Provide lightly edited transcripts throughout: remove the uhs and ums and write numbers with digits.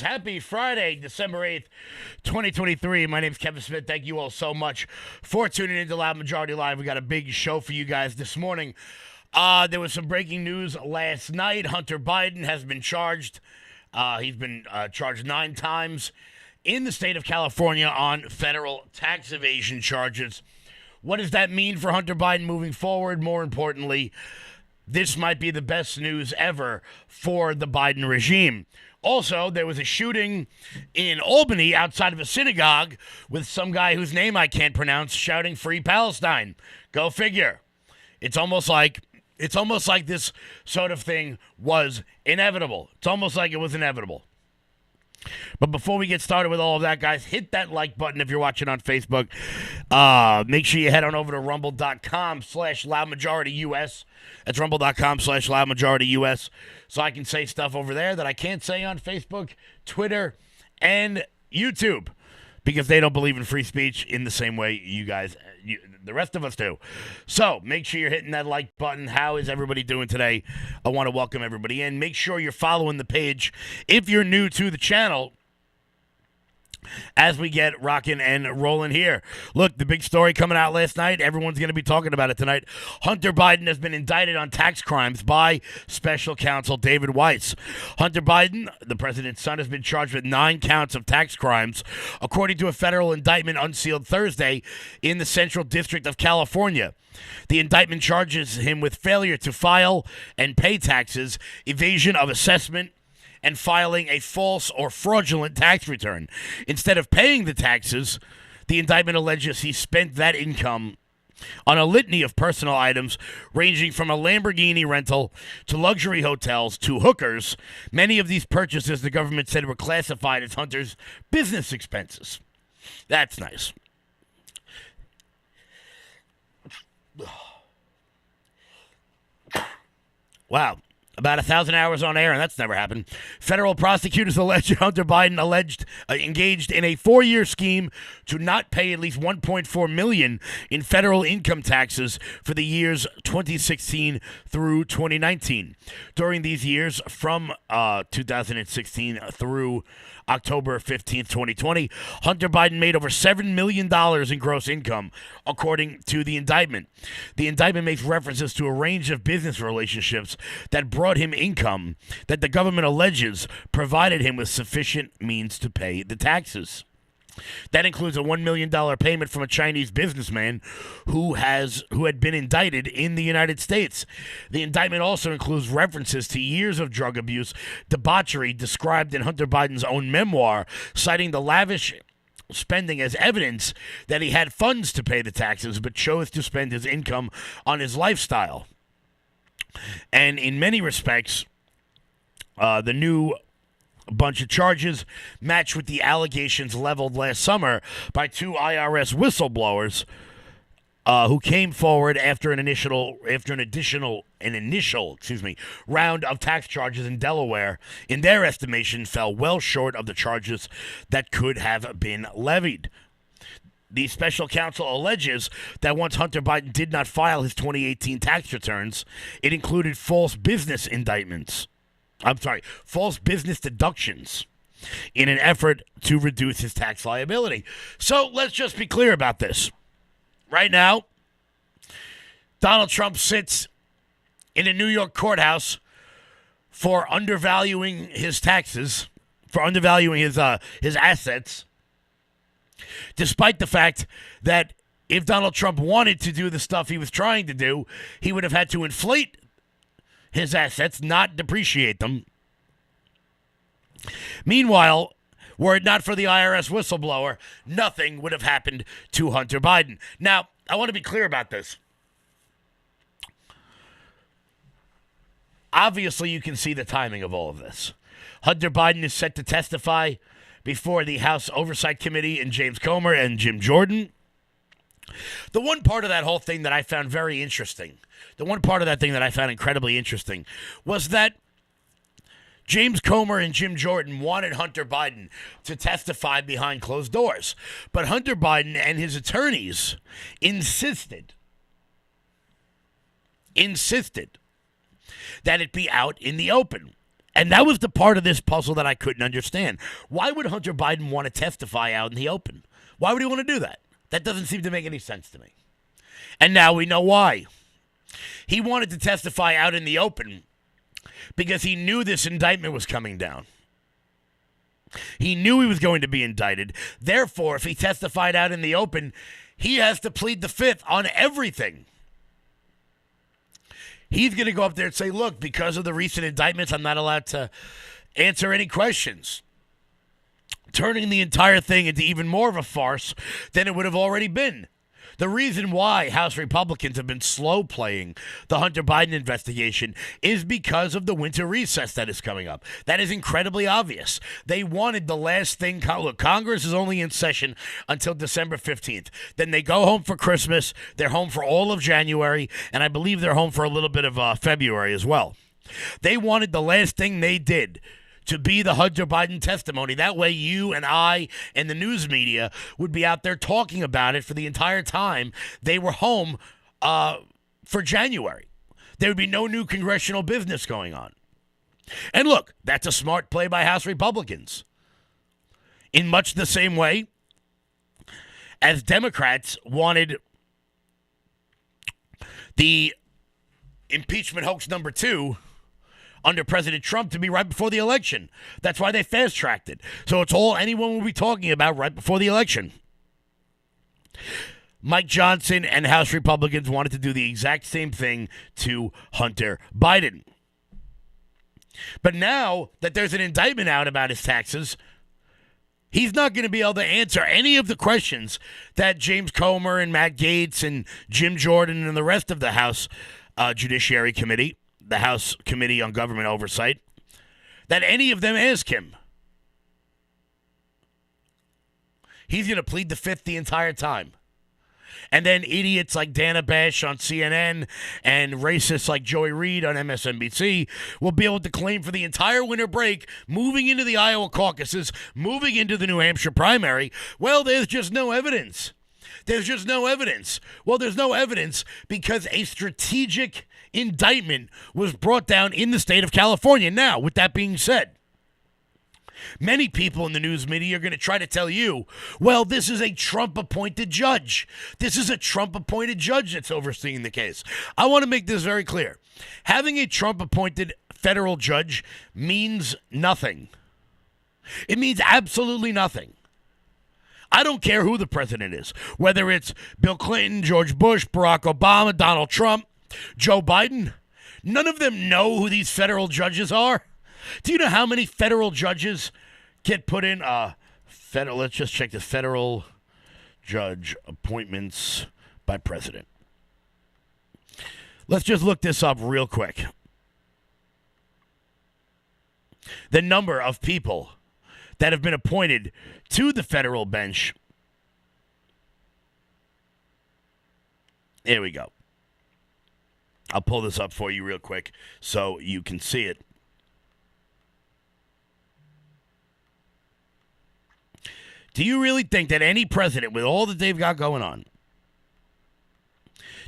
guys. Happy Friday, December 8th, 2023. My name's Kevin Smith. Thank you all so much for tuning in to Loud Majority Live. We got a big show for you guys this morning. There was some breaking news last night. Hunter Biden has been charged. He's been charged 9 times in the state of California on federal tax evasion charges. What does that mean for Hunter Biden moving forward? More importantly, this might be the best news ever for the Biden regime. Also, there was a shooting in Albany outside of a synagogue with some guy whose name I can't pronounce shouting "Free Palestine." Go figure. It's almost like this sort of thing was inevitable. It's almost like it was inevitable. But before we get started with all of that, guys, hit that like button if you're watching on Facebook. Make sure you head on over to rumble.com/loudmajorityus. That's rumble.com/loudmajorityus. So I can say stuff over there that I can't say on Facebook, Twitter, and YouTube. Because they don't believe in free speech in the same way the rest of us do. So make sure you're hitting that like button. How is everybody doing today? I want to welcome everybody in. Make sure you're following the page if you're new to the channel as we get rocking and rolling here. Look, the big story coming out last night, everyone's going to be talking about it tonight. Hunter Biden has been indicted on tax crimes by special counsel David Weiss. Hunter Biden, the president's son, has been charged with 9 counts of tax crimes, according to a federal indictment unsealed Thursday in the Central District of California. The indictment charges him with failure to file and pay taxes, evasion of assessment, and filing a false or fraudulent tax return. Instead of paying the taxes, the indictment alleges he spent that income on a litany of personal items ranging from a Lamborghini rental to luxury hotels to hookers. Many of these purchases, the government said, were classified as Hunter's business expenses. That's nice. Wow. About 1,000 hours on air, and that's never happened. Federal prosecutors allege Hunter Biden engaged in a 4-year scheme to not pay at least $1.4 million in federal income taxes for the years 2016 through 2019. During these years, from 2016 through October 15th, 2020, Hunter Biden made over $7 million in gross income, according to the indictment. The indictment makes references to a range of business relationships that brought him income that the government alleges provided him with sufficient means to pay the taxes. That includes a $1 million payment from a Chinese businessman who had been indicted in the United States. The indictment also includes references to years of drug abuse, debauchery described in Hunter Biden's own memoir, citing the lavish spending as evidence that he had funds to pay the taxes but chose to spend his income on his lifestyle. And in many respects, the new bunch of charges match with the allegations leveled last summer by 2 IRS whistleblowers who came forward after an initial round of tax charges in Delaware. In their estimation, fell well short of the charges that could have been levied. The special counsel alleges that once Hunter Biden did not file his 2018 tax returns, it included false business deductions in an effort to reduce his tax liability. So let's just be clear about this. Right now, Donald Trump sits in a New York courthouse for undervaluing his taxes, for undervaluing his assets, despite the fact that if Donald Trump wanted to do the stuff he was trying to do, he would have had to inflate his assets, not depreciate them. Meanwhile, were it not for the IRS whistleblower, nothing would have happened to Hunter Biden. Now, I want to be clear about this. Obviously, you can see the timing of all of this. Hunter Biden is set to testify before the House Oversight Committee and James Comer and Jim Jordan. The one part of that whole thing that I found very interesting, the one part of that thing that I found incredibly interesting was that James Comer and Jim Jordan wanted Hunter Biden to testify behind closed doors. But Hunter Biden and his attorneys insisted that it be out in the open. And that was the part of this puzzle that I couldn't understand. Why would Hunter Biden want to testify out in the open? Why would he want to do that? That doesn't seem to make any sense to me. And now we know why. He wanted to testify out in the open because he knew this indictment was coming down. He knew he was going to be indicted. Therefore, if he testified out in the open, he has to plead the fifth on everything. He's going to go up there and say, look, because of the recent indictments, I'm not allowed to answer any questions. Turning the entire thing into even more of a farce than it would have already been. The reason why House Republicans have been slow playing the Hunter Biden investigation is because of the winter recess that is coming up. That is incredibly obvious. They wanted the last thing. Look, Congress is only in session until December 15th. Then they go home for Christmas. They're home for all of January, and I believe they're home for a little bit of February as well. They wanted the last thing they did to be the Hunter Biden testimony. That way you and I and the news media would be out there talking about it for the entire time they were home for January. There would be no new congressional business going on. And look, that's a smart play by House Republicans. In much the same way as Democrats wanted the impeachment hoax number 2 under President Trump to be right before the election. That's why they fast-tracked it. So it's all anyone will be talking about right before the election. Mike Johnson and House Republicans wanted to do the exact same thing to Hunter Biden. But now that there's an indictment out about his taxes, he's not going to be able to answer any of the questions that James Comer and Matt Gaetz and Jim Jordan and the rest of the House Judiciary Committee, the House Committee on Government Oversight, that any of them ask him. He's going to plead the fifth the entire time. And then idiots like Dana Bash on CNN and racists like Joy Reid on MSNBC will be able to claim for the entire winter break, moving into the Iowa caucuses, moving into the New Hampshire primary, well, there's just no evidence. There's just no evidence. Well, there's no evidence because a strategic indictment was brought down in the state of California. Now, with that being said, many people in the news media are going to try to tell you, well, this is a Trump-appointed judge. This is a Trump-appointed judge that's overseeing the case. I want to make this very clear. Having a Trump-appointed federal judge means nothing. It means absolutely nothing. I don't care who the president is, whether it's Bill Clinton, George Bush, Barack Obama, Donald Trump, Joe Biden. None of them know who these federal judges are. Do you know how many federal judges get put in? Let's just check the federal judge appointments by president. Let's just look this up real quick. The number of people that have been appointed to the federal bench. Here we go. I'll pull this up for you real quick so you can see it. Do you really think that any president with all that they've got going on,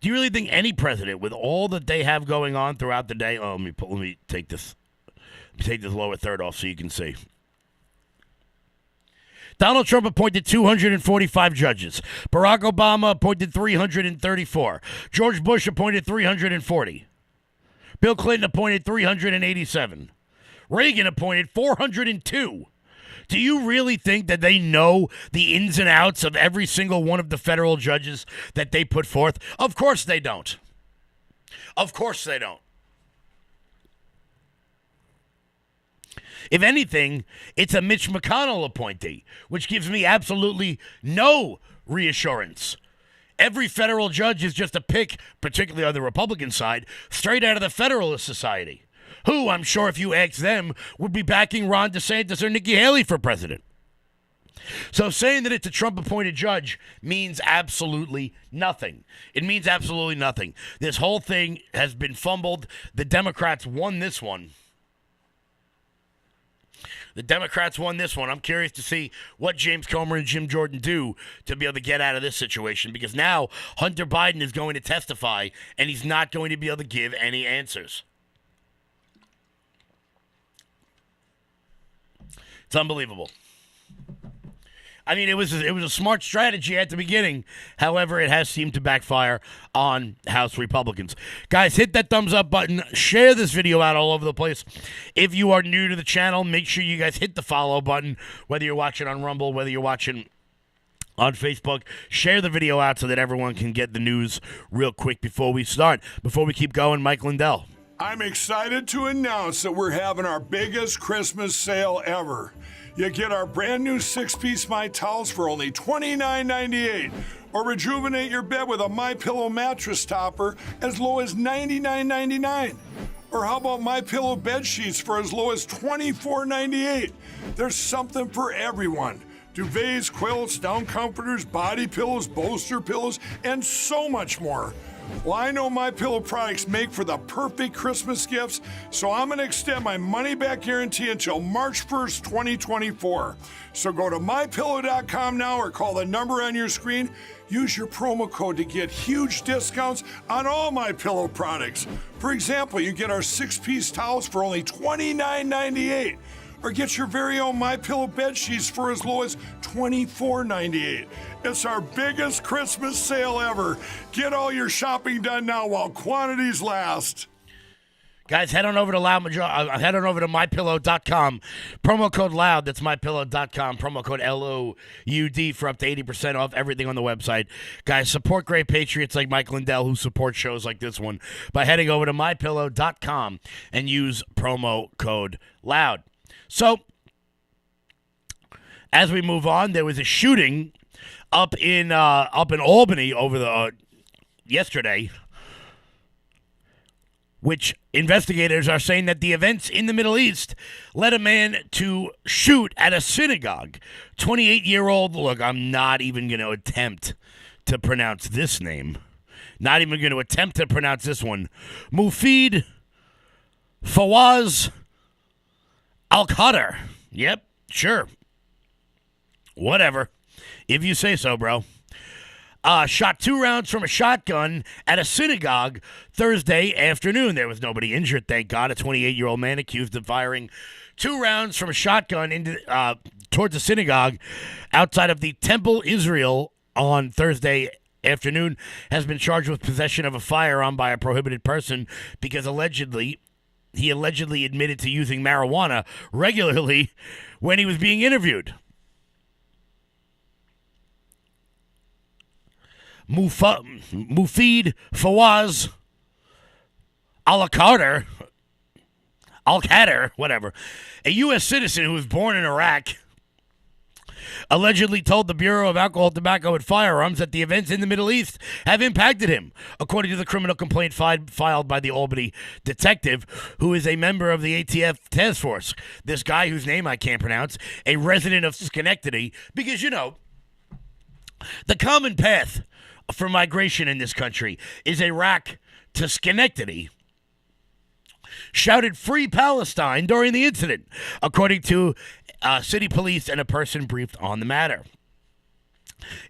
do you really think any president with all that they have going on throughout the day, let me take this lower third off so you can see. Donald Trump appointed 245 judges. Barack Obama appointed 334. George Bush appointed 340. Bill Clinton appointed 387. Reagan appointed 402. Do you really think that they know the ins and outs of every single one of the federal judges that they put forth? Of course they don't. Of course they don't. If anything, it's a Mitch McConnell appointee, which gives me absolutely no reassurance. Every federal judge is just a pick, particularly on the Republican side, straight out of the Federalist Society, who, I'm sure if you ask them, would be backing Ron DeSantis or Nikki Haley for president. So saying that it's a Trump-appointed judge means absolutely nothing. It means absolutely nothing. This whole thing has been fumbled. The Democrats won this one. The Democrats won this one. I'm curious to see what James Comer and Jim Jordan do to be able to get out of this situation, because now Hunter Biden is going to testify and he's not going to be able to give any answers. It's unbelievable. I mean, it was a smart strategy at the beginning. However, it has seemed to backfire on House Republicans. Guys, hit that thumbs up button. Share this video out all over the place. If you are new to the channel, make sure you guys hit the follow button, whether you're watching on Rumble, whether you're watching on Facebook. Share the video out so that everyone can get the news real quick before we start. Before we keep going, Mike Lindell. I'm excited to announce that we're having our biggest Christmas sale ever. You get our brand new 6-piece My Towels for only $29.98. Or rejuvenate your bed with a MyPillow mattress topper as low as $99.99. Or how about MyPillow bed sheets for as low as $24.98? There's something for everyone. Duvets, quilts, down comforters, body pillows, bolster pillows, and so much more. Well, I know MyPillow products make for the perfect Christmas gifts, so I'm going to extend my money-back guarantee until March 1st, 2024. So go to MyPillow.com now or call the number on your screen. Use your promo code to get huge discounts on all MyPillow products. For example, you get our 6-piece towels for only $29.98. Or get your very own MyPillow bed sheets for as low as $24.98. It's our biggest Christmas sale ever. Get all your shopping done now while quantities last. Guys, head on over to MyPillow.com. Promo code LOUD. That's MyPillow.com. Promo code LOUD for up to 80% off everything on the website. Guys, support great patriots like Mike Lindell who support shows like this one by heading over to MyPillow.com and use promo code LOUD. So, as we move on, there was a shooting up in Albany over the yesterday, which investigators are saying that the events in the Middle East led a man to shoot at a synagogue. 28-year-old, look, I'm not even going to attempt to pronounce this name. Not even going to attempt to pronounce this one. Mufid Fawaz Al-Qadr. Yep, sure. Whatever. If you say so, bro. Shot 2 rounds from a shotgun at a synagogue Thursday afternoon. There was nobody injured, thank God. A 28-year-old man accused of firing 2 rounds from a shotgun into towards a synagogue outside of the Temple Israel on Thursday afternoon has been charged with possession of a firearm by a prohibited person because he allegedly admitted to using marijuana regularly when he was being interviewed. Mufid Fawaz Al-Qadr, whatever, a U.S. citizen who was born in Iraq, allegedly told the Bureau of Alcohol, Tobacco, and Firearms that the events in the Middle East have impacted him, according to the criminal complaint filed by the Albany detective, who is a member of the ATF task force. This guy, whose name I can't pronounce, a resident of Schenectady, because, you know, the common path for migration in this country is Iraq to Schenectady, shouted "Free Palestine" during the incident, according to city police and a person briefed on the matter.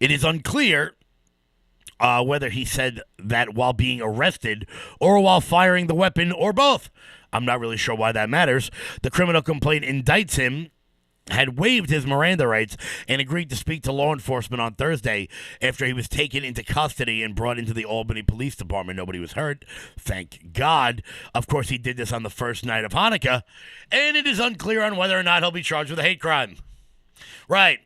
It is unclear whether he said that while being arrested or while firing the weapon or both. I'm not really sure why that matters. The criminal complaint indicts him had waived his Miranda rights and agreed to speak to law enforcement on Thursday after he was taken into custody and brought into the Albany Police Department. Nobody was hurt, thank God. Of course, he did this on the first night of Hanukkah, and it is unclear on whether or not he'll be charged with a hate crime. Right.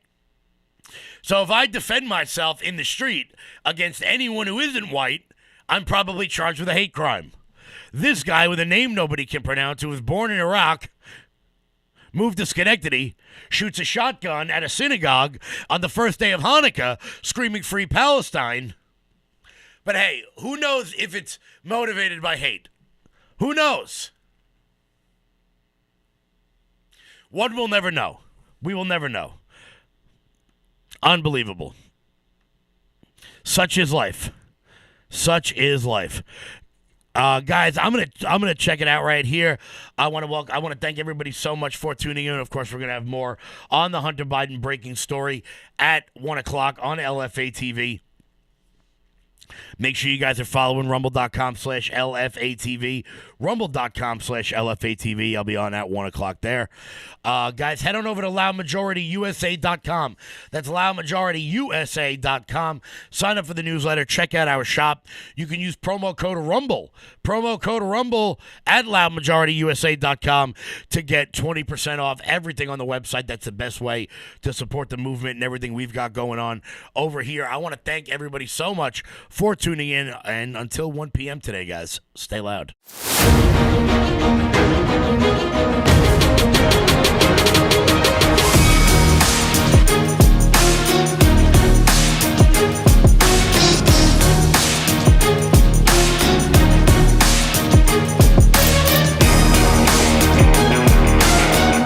So if I defend myself in the street against anyone who isn't white, I'm probably charged with a hate crime. This guy with a name nobody can pronounce, who was born in Iraq, moved to Schenectady, shoots a shotgun at a synagogue on the first day of Hanukkah, screaming "Free Palestine." But hey, who knows if it's motivated by hate? Who knows? One will never know. We will never know. Unbelievable. Such is life. Such is life. Guys, I'm gonna check it out right here. I want to thank everybody so much for tuning in. Of course, we're gonna have more on the Hunter Biden breaking story at 1:00 on LFA TV. Make sure you guys are following rumble.com/LFATV. Rumble.com/LFATV. I'll be on at 1 o'clock there. Guys, head on over to loudmajorityusa.com. That's loudmajorityusa.com. Sign up for the newsletter. Check out our shop. You can use promo code RUMBLE. Promo code RUMBLE at loudmajorityusa.com to get 20% off everything on the website. That's the best way to support the movement and everything we've got going on over here. I want to thank everybody so much for tuning in. And until 1 p.m. today, guys, stay loud.